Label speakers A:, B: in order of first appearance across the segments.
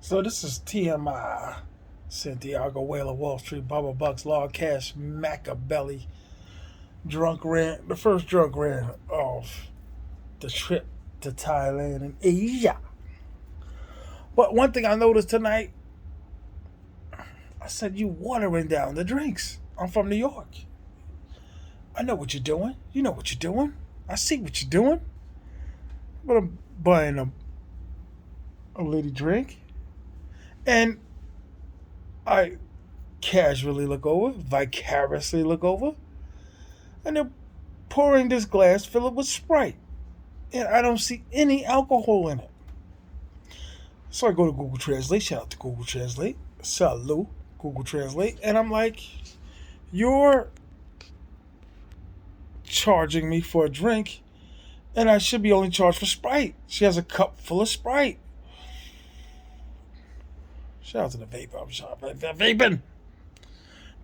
A: So this is TMI. Santiago Whaler, Wall Street, Bubba Bucks, Log Cash, Machiavelli, Drunk Rant. The first drunk rant of the trip to Thailand and Asia. But one thing I noticed tonight, I said, you watering down the drinks. I'm from New York. I know what you're doing. You know what you're doing. I see what you're doing. But I'm buying a lady drink. And I casually look over, vicariously look over, and they're pouring this glass filled with Sprite. And I don't see any alcohol in it. So I go to Google Translate. Shout out to Google Translate. Salut, Google Translate. And I'm like, you're charging me for a drink, and I should be only charged for Sprite. She has a cup full of Sprite. Shout out to the vape shop. Vaping.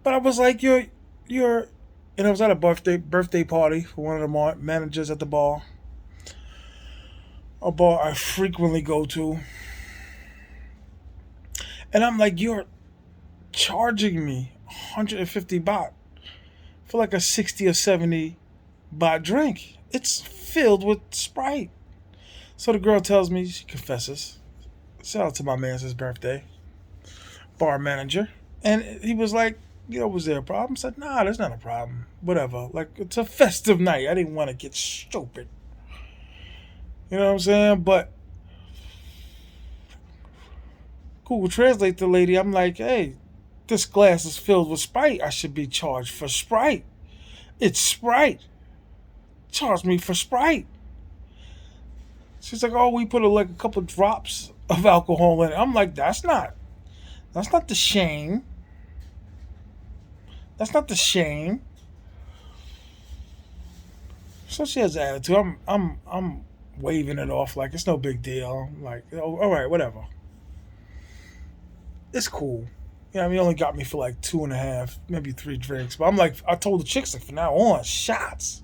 A: But I was like, you're, and I was at a birthday party for one of the managers at the bar. A bar I frequently go to. And I'm like, you're charging me 150 baht for like a 60 or 70 baht drink. It's filled with Sprite. So the girl tells me, she confesses. Shout out to my man's his birthday. Bar manager. And he was like, was there a problem? I said, nah, there's not a problem. Whatever. Like, it's a festive night. I didn't want to get stupid. You know what I'm saying? But Google Translate the lady. I'm like, hey, this glass is filled with Sprite. I should be charged for Sprite. It's Sprite. Charge me for Sprite. She's like, oh, we put like a couple drops of alcohol in it. I'm like, that's not the shame. That's not the shame. So she has an attitude. I'm waving it off like it's no big deal. I'm like, oh, all right, whatever. It's cool. He only got me for like 2.5, maybe 3 drinks. But I'm like, I told the chicks, like, from now on, shots.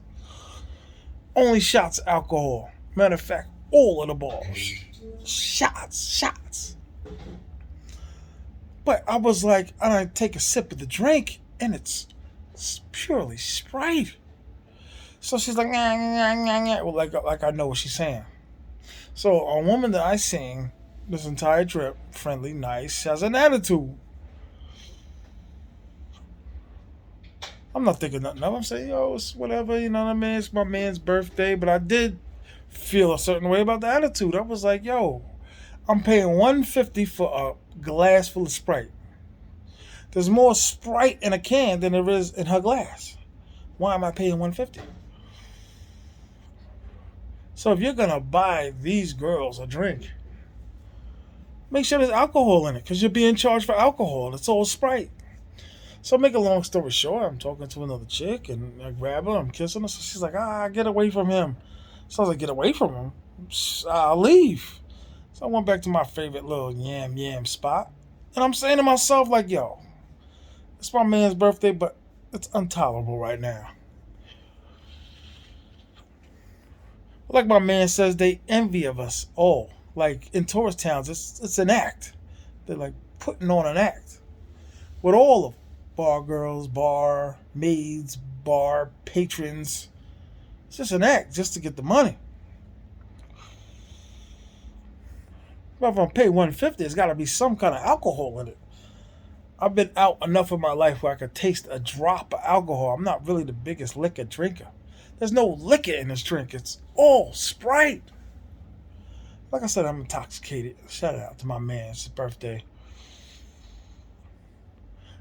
A: Only shots of alcohol. Matter of fact, all of the bars. Shots. But I was like, I take a sip of the drink, and it's purely Sprite. So she's like, nah, nah, nah, nah. Well, like I know what she's saying. So a woman that I seen this entire trip, friendly, nice, has an attitude. I'm not thinking nothing of it. I'm saying, it's whatever, you know what I mean? It's my man's birthday, but I did feel a certain way about the attitude. I was like, I'm paying 150 for a glass full of Sprite. There's more Sprite in a can than there is in her glass. Why am I paying 150? So if you're gonna buy these girls a drink, make sure there's alcohol in it, because you're being charged for alcohol. It's all Sprite. So make a long story short, I'm talking to another chick, and I grab her, I'm kissing her. So she's like, get away from him. So I was like, get away from him? I'll leave. So I went back to my favorite little yam spot. And I'm saying to myself, like, it's my man's birthday, but it's intolerable right now. Like my man says, they envy of us all. Like in tourist towns, it's an act. They're like putting on an act. With all of bar girls, bar maids, bar patrons. It's just an act just to get the money. But if I'm paying 150, it's got to be some kind of alcohol in it. I've been out enough of my life where I could taste a drop of alcohol. I'm not really the biggest liquor drinker. There's no liquor in this drink. It's all Sprite. Like I said, I'm intoxicated. Shout out to my man. It's his birthday.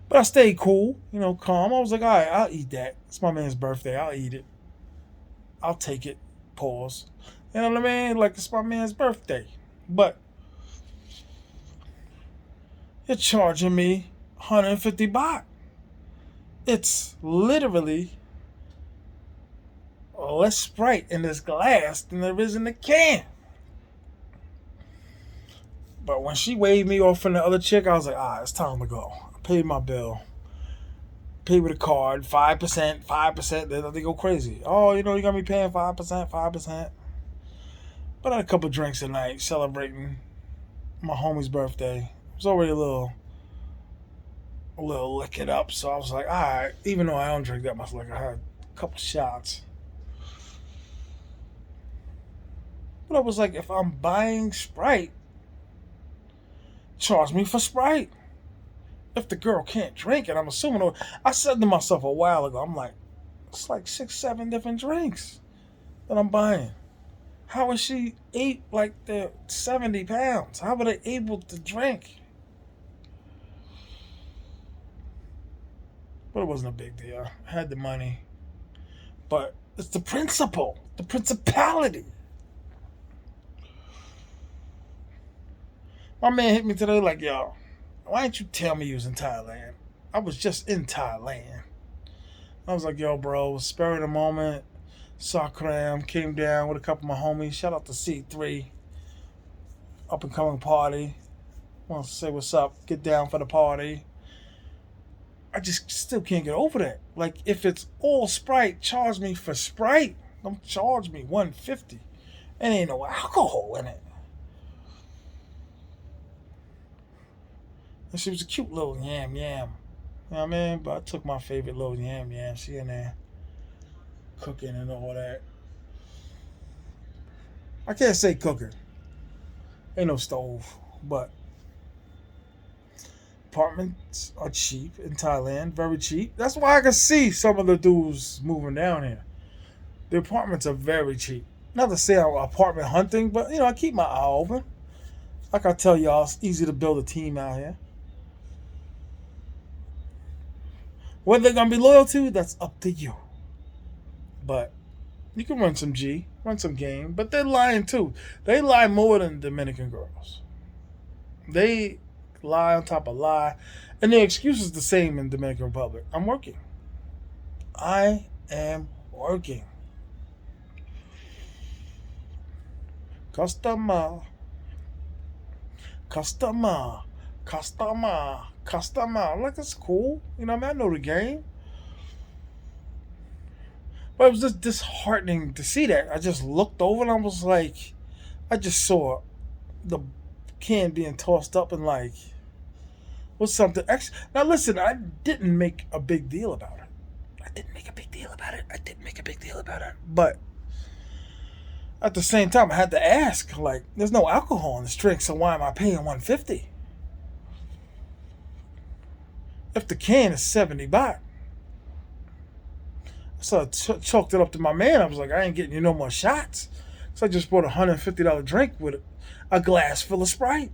A: But I stayed cool, calm. I was like, all right, I'll eat that. It's my man's birthday. I'll eat it. I'll take it. Pause. You know what I mean? Like, it's my man's birthday. But you're charging me 150 baht. It's literally less Sprite in this glass than there is in the can. But when she waved me off from the other chick, I was like, it's time to go. I paid my bill. Paid with a card, 5%, 5%. They go crazy. Oh, you got me paying 5%, 5%. But I had a couple drinks tonight, celebrating my homie's birthday. It was already a little lick it up. So I was like, all right, even though I don't drink that much liquor, I had a couple shots. But I was like, if I'm buying Sprite, charge me for Sprite. If the girl can't drink it, I'm assuming. I said to myself a while ago, I'm like, it's like 6, 7 different drinks that I'm buying. How is she ate like they're 70 pounds? How were they able to drink? But it wasn't a big deal. I had the money. But it's the principle, the principality. My man hit me today like, yo, why didn't you tell me you was in Thailand? I was just in Thailand. I was like, yo, bro, spur of the moment. Sakram came down with a couple of my homies. Shout out to C3, up and coming party. Want to say what's up, get down for the party. I just still can't get over that. Like, if it's all Sprite, charge me for Sprite. Don't charge me $150. And ain't no alcohol in it. And she was a cute little yam yam. You know what I mean? But I took my favorite little yam yam. She in there cooking and all that. I can't say cooking. Ain't no stove. But apartments are cheap in Thailand. Very cheap. That's why I can see some of the dudes moving down here. The apartments are very cheap. Not to say I'm apartment hunting, but I keep my eye open. Like I tell y'all, it's easy to build a team out here. What they're gonna be loyal to, that's up to you. But you can run some G, run some game. But they're lying too. They lie more than Dominican girls. They lie on top of lie. And the excuse is the same in Dominican Republic. I'm working. I am working. Customer. Customer. Customer. Customer. I'm like, it's cool. You know what I mean? I know the game. But it was just disheartening to see that. I just looked over and I was like, I just saw the can being tossed up and like, what's something extra? Now listen, I didn't make a big deal about it. I didn't make a big deal about it. But at the same time, I had to ask, like, there's no alcohol in this drink, so why am I paying $150? If the can is 70 baht. So I chalked it up to my man. I was like, I ain't getting you no more shots. So I just bought a $150 drink with a glass full of Sprite.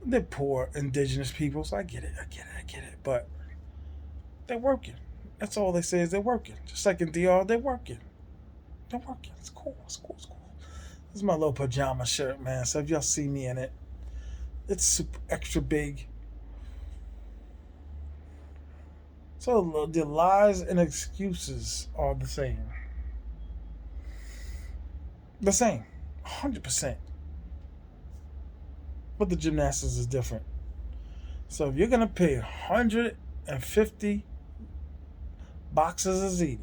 A: They're poor indigenous people, so I get it. But they're working. That's all they say is they're working. Just like in DR, they're working. It's cool. This is my little pajama shirt, man. So if y'all see me in it, it's super extra big. So the lies and excuses are the same. The same. 100%. But the gymnastics is different. So if you're going to pay 150 boxes of ziti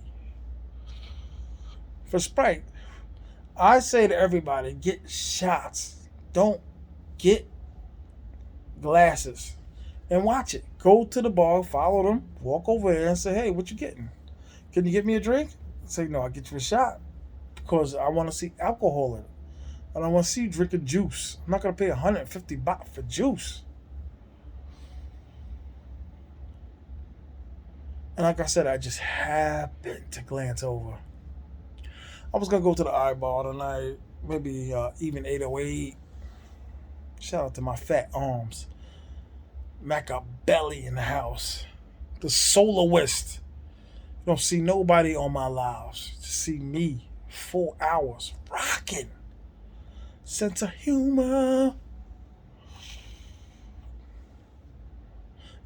A: for Sprite, I say to everybody, get shots. Don't get glasses. And watch it. Go to the bar, follow them, walk over there and say, hey, what you getting? Can you get me a drink? Say, no, I'll get you a shot. Because I want to see alcohol in it. I don't want to see you drinking juice. I'm not going to pay 150 baht for juice. And like I said, I just happened to glance over. I was going to go to the eyeball tonight, maybe even 808. Shout out to my fat arms. Machiavelli in the house. The soloist. You don't see nobody on my lives. Just see me. 4 hours. Rocking. Sense of humor.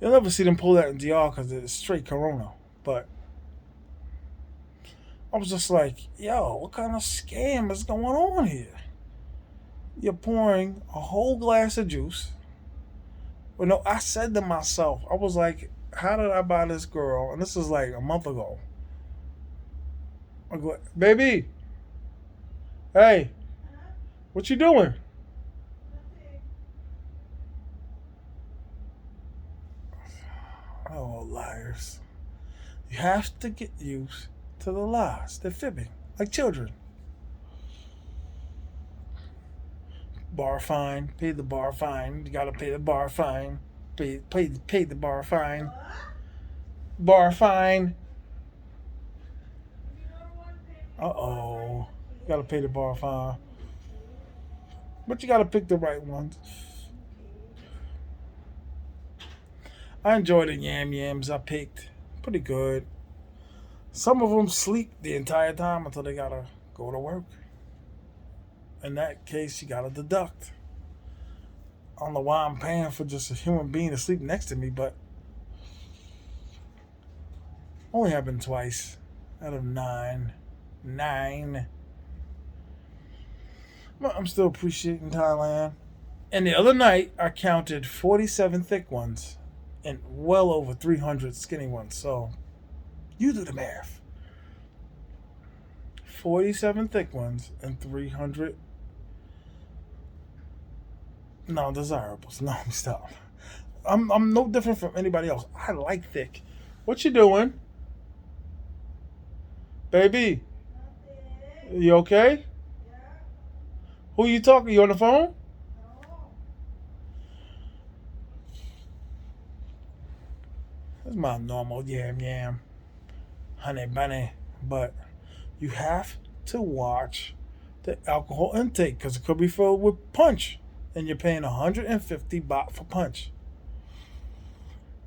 A: You'll never see them pull that in DR because it's straight Corona. But I was just like, yo, what kind of scam is going on here? You're pouring a whole glass of juice. Well, no, I said to myself, I was like, how did I buy this girl? And this was like a month ago. I go, baby, hey, What you doing? Oh, liars. You have to get used to the lies. They're fibbing, like children. Bar fine, pay the bar fine. You gotta pay the bar fine. Pay the bar fine. Bar fine. Uh-oh. You gotta pay the bar fine. But you gotta pick the right ones. I enjoy the yam yams I picked. Pretty good. Some of them sleep the entire time until they gotta go to work. In that case, you gotta deduct. I don't know why I'm paying for just a human being to sleep next to me, but only happened twice out of nine. Nine. But I'm still appreciating Thailand. And the other night, I counted 47 thick ones and well over 300 skinny ones. So you do the math. 47 thick ones and 300 non-desirables. No, stop. I'm no different from anybody else. I like thick. What you doing, baby? You okay? Who you talking? You on the phone? That's my normal yam, honey bunny. But you have to watch the alcohol intake because it could be filled with punch, and you're paying 150 baht for punch.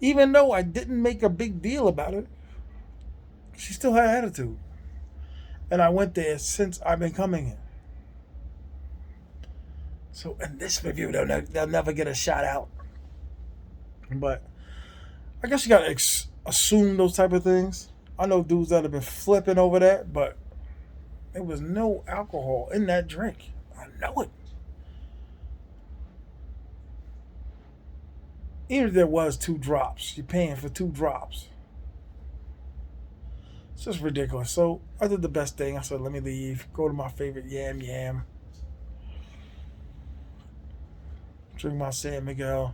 A: Even though I didn't make a big deal about it, she still had attitude. And I went there since I've been coming here. So in this review, they'll never get a shout out. But I guess you gotta assume those type of things. I know dudes that have been flipping over that, but there was no alcohol in that drink. I know it. Even if there was 2 drops, you're paying for 2 drops. It's just ridiculous. So I did the best thing. I said, let me leave, go to my favorite yam yam, drink my San Miguel.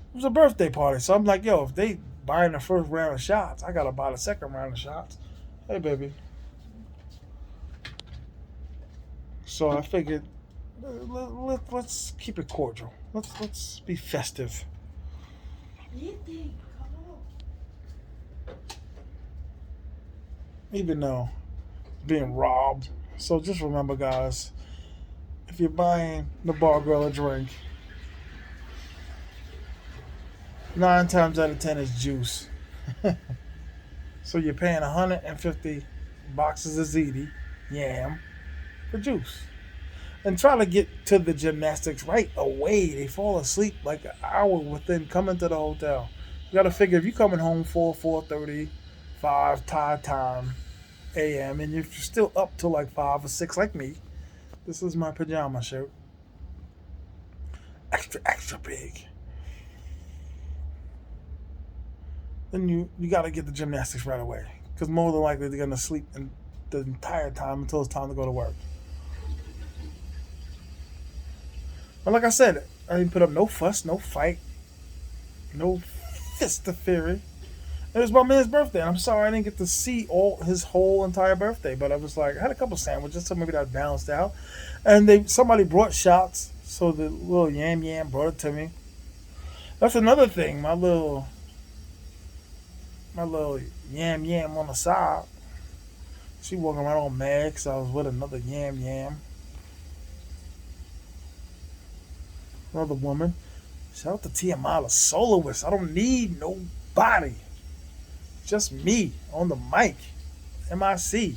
A: It was a birthday party, so I'm like, yo, if they buying the first round of shots, I gotta buy the second round of shots. Hey, baby. So I figured, let's keep it cordial. Let's be festive. Even though being robbed. So just remember, guys, if you're buying the bar girl a drink, 9 times out of 10 is juice. So you're paying 150 boxes of ziti, yam, for juice. And try to get to the gymnastics right away. They fall asleep like an hour within coming to the hotel. You got to figure if you're coming home 4:30, 5 Thai time a.m. and you're still up till like 5 or 6 like me. This is my pajama shirt. Extra, extra big. Then you got to get the gymnastics right away. Because more than likely they're going to sleep the entire time until it's time to go to work. But like I said, I didn't put up no fuss, no fight, no fist of fury. It was my man's birthday, and I'm sorry I didn't get to see his whole entire birthday. But I was like, I had a couple sandwiches, so maybe that balanced out. And somebody brought shots, so the little yam yam brought it to me. That's another thing. My little yam yam on the side. She walking around all mad because I was with another yam yam. Another woman. Shout out to TMI, the soloist. I don't need nobody. Just me on the mic. MIC.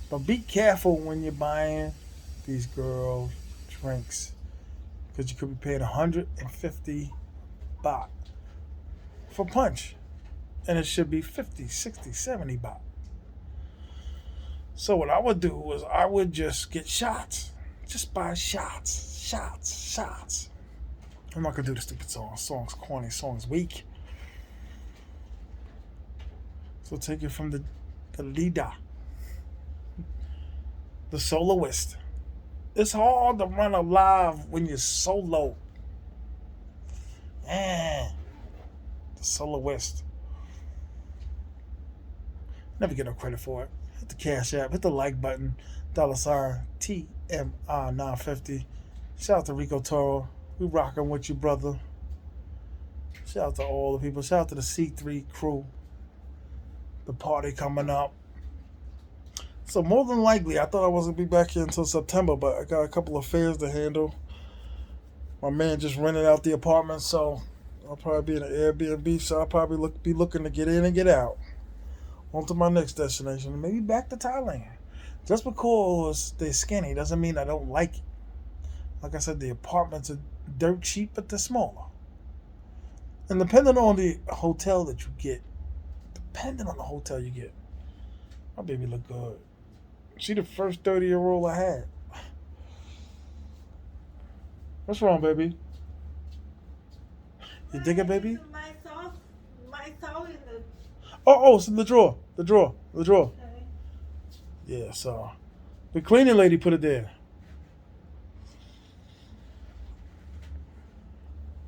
A: But be careful when you're buying these girls drinks. Because you could be paying 150 baht for punch. And it should be 50, 60, 70 baht. So what I would do was I would just get shots. Just buy shots. Shots. I'm not going to do the stupid song. Song's corny. Song's weak. So take it from the leader. The soloist. It's hard to run a live when you're solo. The soloist. Never get no credit for it. Hit the Cash App, hit the like button, $ TMI950. Shout out to Rico Toro. We rocking with you, brother. Shout out to all the people. Shout out to the C3 crew. The party coming up. So more than likely, I thought I wasn't gonna be back here until September, but I got a couple of affairs to handle. My man just rented out the apartment, so I'll probably be in an Airbnb. So I'll probably be looking to get in and get out. On to my next destination, maybe back to Thailand. Just because they're skinny doesn't mean I don't like it. Like I said, the apartments are dirt cheap, but they're smaller. And depending on the hotel that you get, my baby look good. She the first 30-year-old I had. What's wrong, baby? You dig it, baby?
B: My salt in the.
A: Oh, it's in the drawer. The drawer.
B: Okay.
A: Yeah, so the cleaning lady put it there.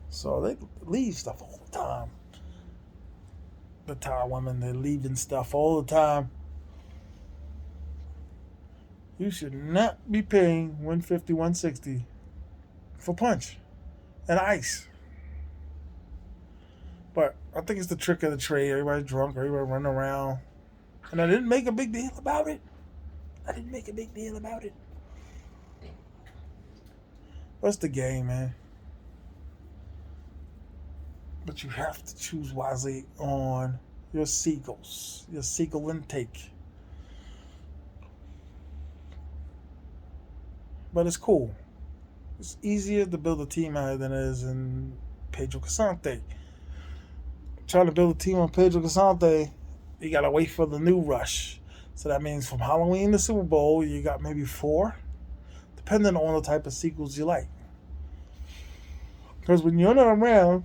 A: So they leave stuff all the time. The Thai women, they're leaving stuff all the time. You should not be paying $150, $160 for punch and ice. But I think it's the trick of the trade. Everybody's drunk, everybody running around. And I didn't make a big deal about it. What's the game, man? But you have to choose wisely on your seagulls, your seagull intake. But it's cool. It's easier to build a team out here than it is in Pedro Casante. Trying to build a team on Pedro Casante, you gotta wait for the new rush. So that means from Halloween to Super Bowl, you got maybe 4, depending on the type of sequels you like. Because when you're not around,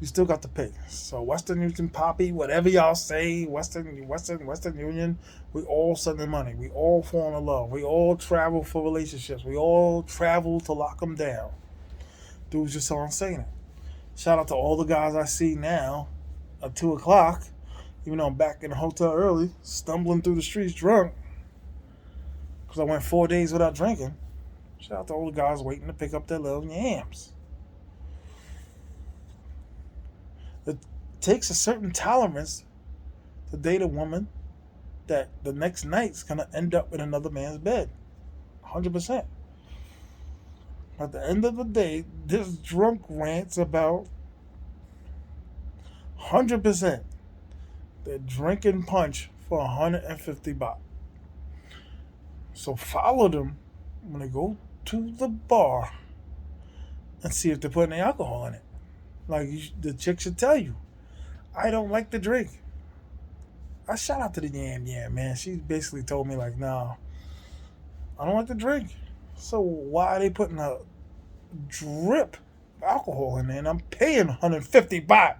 A: you still got to pay. So Western Union, Poppy, whatever y'all say, Western Union, we all sending money. We all fall in love. We all travel for relationships. We all travel to lock them down. Dudes just aren't saying it. Shout out to all the guys I see now at 2 o'clock, even though I'm back in the hotel early, stumbling through the streets drunk because I went 4 days without drinking. Shout out to all the guys waiting to pick up their little yams. It takes a certain tolerance to date a woman that the next night's going to end up in another man's bed. 100%. At the end of the day, this drunk rant's about 100%. They're drinking punch for 150 baht. So follow them when they go to the bar and see if they're putting any alcohol in it. Like the chick should tell you, I don't like to drink. I shout out to the yam, man. She basically told me like, nah, I don't like to drink. So why are they putting a drip of alcohol in there and I'm paying 150 baht?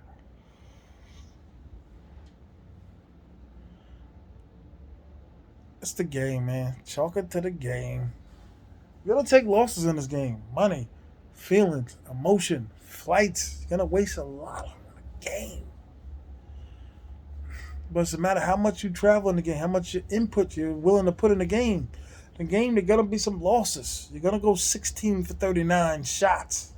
A: It's the game, man. Chalk it to the game. You're going to take losses in this game. Money, feelings, emotion, flights. You're going to waste a lot on the game. But it's a matter how much you travel in the game, how much input you're willing to put in the game. The game, there's going to be some losses. You're going to go 16 for 39 shots.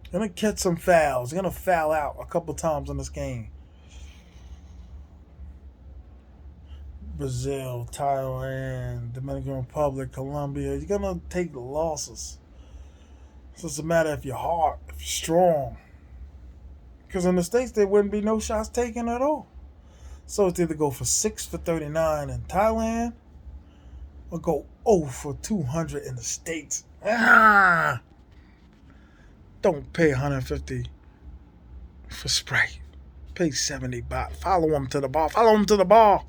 A: You're going to catch some fouls. You're going to foul out a couple times in this game. Brazil, Thailand, Dominican Republic, Colombia. You're going to take losses. So it's a matter if you're hard, if you're strong. Because in the States, there wouldn't be no shots taken at all. So it's either go for 6 for 39 in Thailand or go 0 for 200 in the States. Don't pay 150 for Sprite. Pay 70 baht. Follow them to the bar.